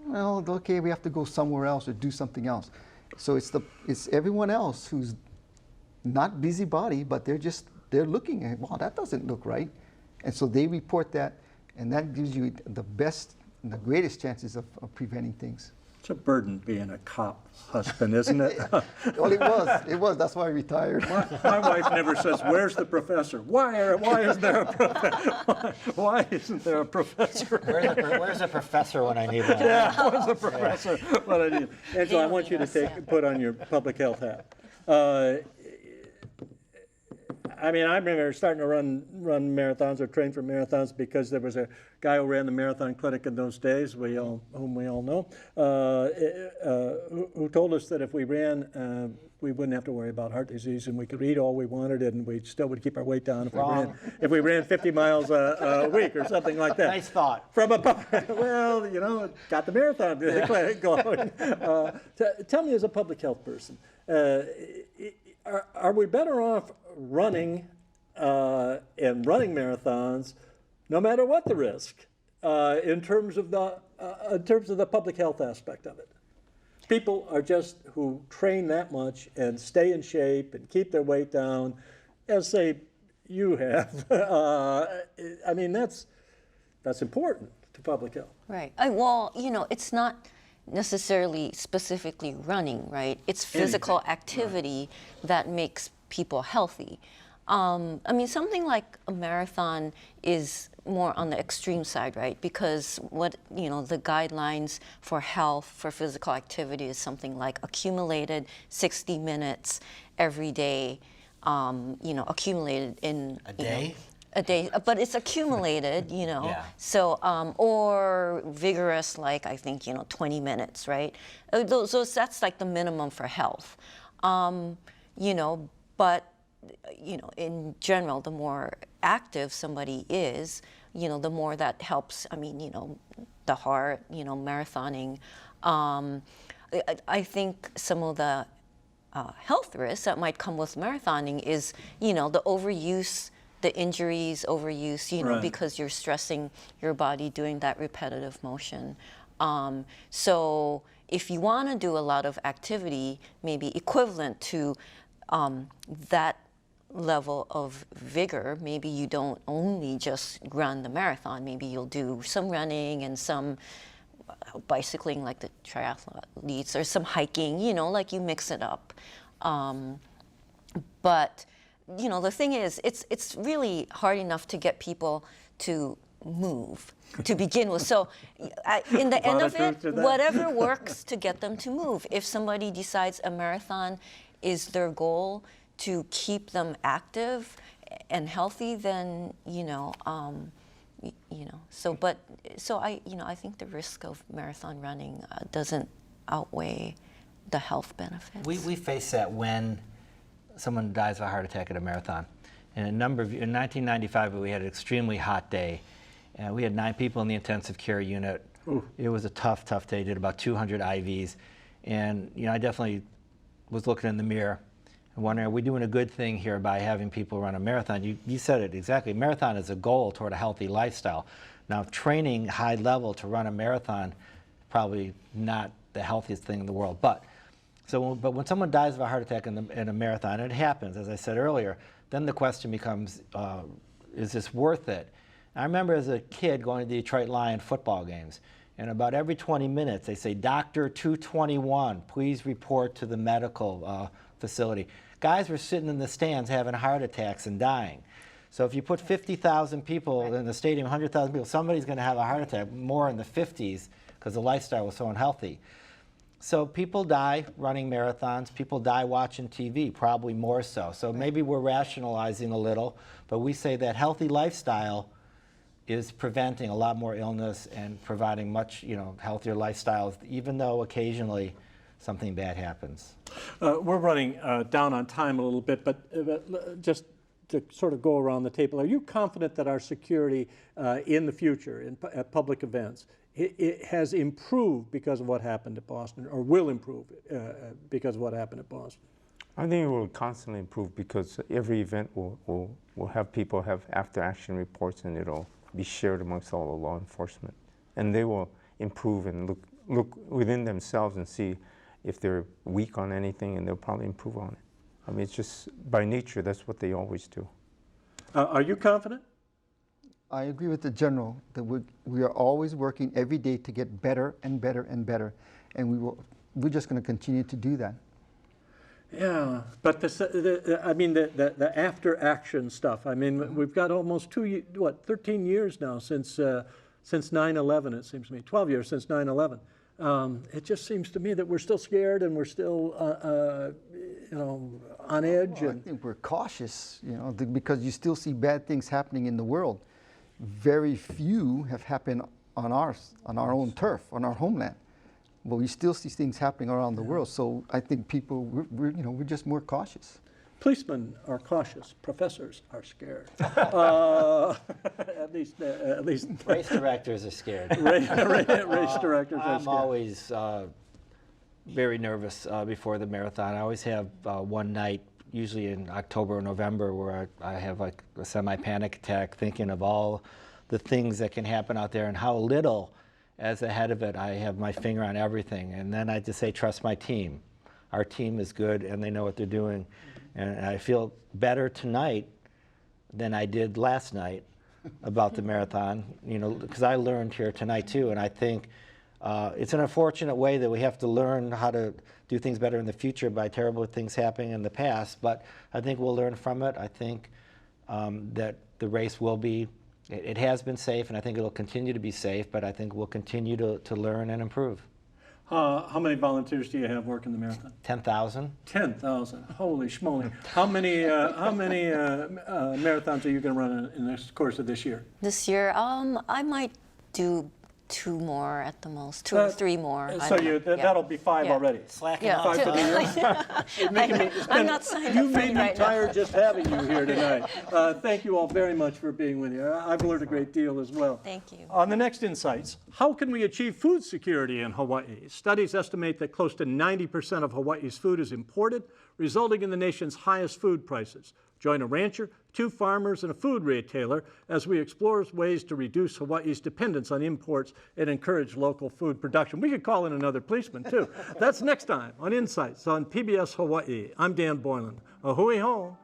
well, okay, we have to go somewhere else or do something else. So it's everyone else who's not busybody, but they're looking at, wow, that doesn't look right. And so they report that, and that gives you the best and the greatest chances of preventing things. It's a burden being a cop husband, isn't it? Well, it was. That's why I retired. My wife never says, "Where's the professor?" Why isn't there a professor? Why isn't there a professor? Where's the professor when I need one? Yeah, where's the professor when I need? Angela, I want you to put on your public health hat. I mean, I remember starting to run marathons or train for marathons because there was a guy who ran the marathon clinic in those days, whom we all know, who told us that if we ran, we wouldn't have to worry about heart disease, and we could eat all we wanted, and we still would keep our weight down if we ran 50 miles a week or something like that. Nice thought. Well, got the marathon clinic going. Tell me, as a public health person, are we better off running and running marathons, no matter what the risk, in terms of the public health aspect of it? People are just who train that much and stay in shape and keep their weight down, as say you have. I mean, that's important to public health. Right. Well, it's not necessarily specifically running, right? It's physical activity that makes people healthy. I mean, something like a marathon is more on the extreme side, right? Because the guidelines for health, for physical activity is something like accumulated 60 minutes every day, accumulated in A day? A day, but it's accumulated, Yeah. So, or vigorous, like I think, 20 minutes, right? That's like the minimum for health. But, in general, the more active somebody is, the more that helps, the heart, marathoning. I think some of the health risks that might come with marathoning is, the overuse, the injuries, overuse, Right. because you're stressing your body doing that repetitive motion. So if you want to do a lot of activity, maybe equivalent to that level of vigor, maybe you don't only just run the marathon, maybe you'll do some running and some bicycling like the triathletes, or some hiking, like you mix it up. But the thing is, it's really hard enough to get people to move to begin with. So in the end of it, whatever works to get them to move. If somebody decides a marathon is their goal to keep them active and healthy, then I think the risk of marathon running doesn't outweigh the health benefits. We face that when someone dies of a heart attack at a marathon. In 1995, we had an extremely hot day, and we had 9 people in the intensive care unit. Ooh. It was a tough day. Did about 200 IVs, and I definitely was looking in the mirror and wondering, are we doing a good thing here by having people run a marathon? You said it exactly. Marathon is a goal toward a healthy lifestyle. Now, training high level to run a marathon, probably not the healthiest thing in the world, but when someone dies of a heart attack in a marathon, and it happens, as I said earlier, then the question becomes, is this worth it? I remember as a kid going to the Detroit Lion football games, and about every 20 minutes they say, Dr. 221, please report to the medical facility. Guys were sitting in the stands having heart attacks and dying. So if you put 50,000 people in the stadium, 100,000 people, somebody's going to have a heart attack, more in the 50s, because the lifestyle was so unhealthy. So people die running marathons, people die watching TV, probably more so. So maybe we're rationalizing a little, but we say that healthy lifestyle is preventing a lot more illness and providing much healthier lifestyles, even though occasionally something bad happens. We're running down on time a little bit, but just to sort of go around the table, are you confident that our security in the future at public events it has improved because of what happened at Boston, or will improve because of what happened at Boston? I think it will constantly improve because every event will have people have after-action reports, and it'll be shared amongst all the law enforcement. And they will improve and look within themselves and see if they're weak on anything, and they'll probably improve on it. I mean, it's just by nature, that's what they always do. Are you confident? I agree with the general that we are always working every day to get better and better and better, and we're just going to continue to do that. Yeah, but the after action stuff. I mean, we've got almost 13 years now since 9/11. It seems to me 12 years since 9/11. It just seems to me that we're still scared, and we're still on edge? Well, I And think we're cautious, because you still see bad things happening in the world. Very few have happened on our own turf, on our homeland. But we still see things happening around the world. So I think people, we're just more cautious. policemen are cautious. Professors are scared. At least. Race directors are scared. Race directors are I'm scared. always very nervous before the marathon. I always have one night, usually in October or November, where I have like a semi-panic attack thinking of all the things that can happen out there and how little, as ahead of it, I have my finger on everything. And then I just say, trust my team. Our team is good and they know what they're doing. And I feel better tonight than I did last night about the marathon, because I learned here tonight too. And I think it's an unfortunate way that we have to learn how to do things better in the future by terrible things happening in the past. But I think we'll learn from it. I think that the race will be, it has been safe, and I think it'll continue to be safe, but I think we'll continue to learn and improve. How many volunteers do you have working the marathon? 10,000. 10,000. Holy schmoly! How many marathons are you going to run in the course of this year? This year, I might do 2 more at the most, 2 or 3 more. I So don't know. that'll be 5 Yeah. already. Slacking Yeah. off. 5 for the year. I'm not signed You up made me right now. tired just having you here tonight. Thank you all very much for being with you. I've learned a great deal as well. Thank you. On the next Insights, how can we achieve food security in Hawaii? Studies estimate that close to 90% of Hawaii's food is imported, resulting in the nation's highest food prices. Join a rancher, 2 farmers, and a food retailer as we explore ways to reduce Hawaii's dependence on imports and encourage local food production. We could call in another policeman, too. That's next time on Insights on PBS Hawaii. I'm Dan Boylan. Ahui hou.